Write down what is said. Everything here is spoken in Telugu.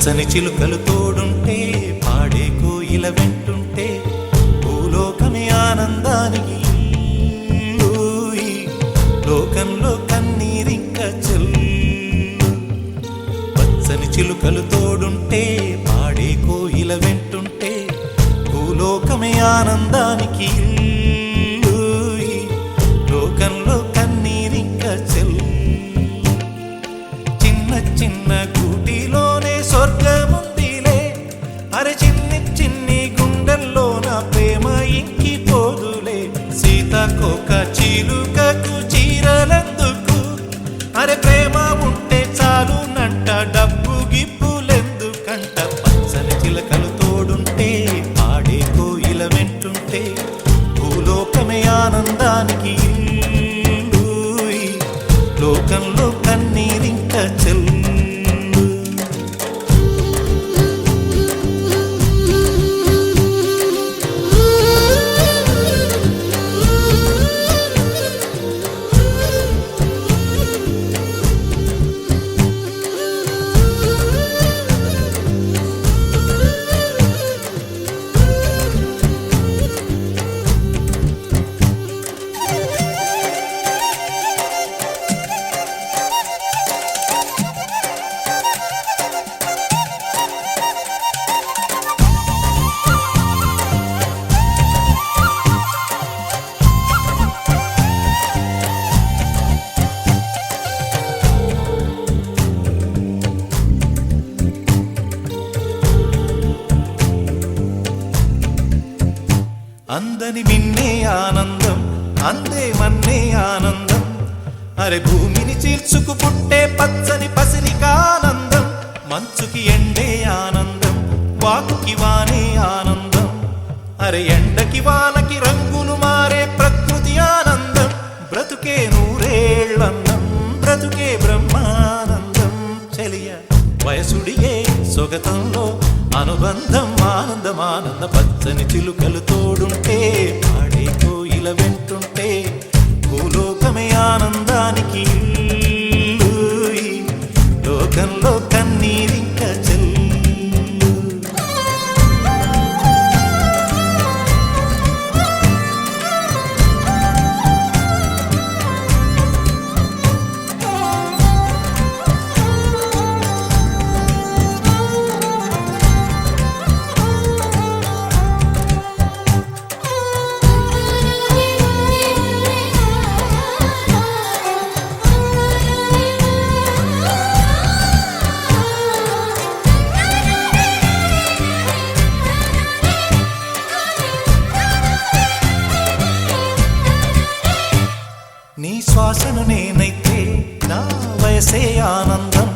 పచ్చని చిలుకలు తోడుంటే పాడే కోయిల వెంటుంటే భూలోకమే ఆనందానికి లోకంలో కన్నీరింక చెల్లు. పచ్చని చిలుకలు తోడుంటే పాడే కోయిల వెంటుంటే భూలోకమే ఆనందానికి లోకంలో కన్నీరింక చెల్లు. చిన్న చిన్న గూటిలోనే స్వర్గముందిలే, అరే చిన్ని చిన్ని గుండెల్లో నా ప్రేమ ఇంకిపోదులే. సీతాకోక చిలుకకు చీరలెందుకు, అరే ప్రేమ ఉంటే చాలునంట, డబ్బు గిప్పులెందుకంట. పచ్చని చిలకలు తోడుంటే పాడే కోయిల వెంటుంటే భూలోకమే ఆనందానికి లోకంలో కన్నీరింక చెల్లు. అందని మిన్నే ఆనందం, అందే మన్నే ఆనందం, అరే భూమిని చీల్చుకు పుట్టే పచ్చని పసిరికానందం. మంచుకి ఎండే ఆనందం, వాకుకి వానే ఆనందం, అరే ఎండకి వానకి రంగులు మారే ప్రకృతి ఆనందం. బ్రతుకే నూరేళ్ళన్నం, బ్రతుకే బ్రహ్మానందం. చెలియ వయసుడియే సొగతంలో అనుబంధం ఆనందమానంద. పచ్చని చిలుకలు తోడుంటే పాడే కోయిల వెంటుంటే భూలోకమే ఆనందానికి లోకంలో కన్నీరింక చెల్లు. నీ శ్వాసను నేనైతే నా వయసే ఆనందం,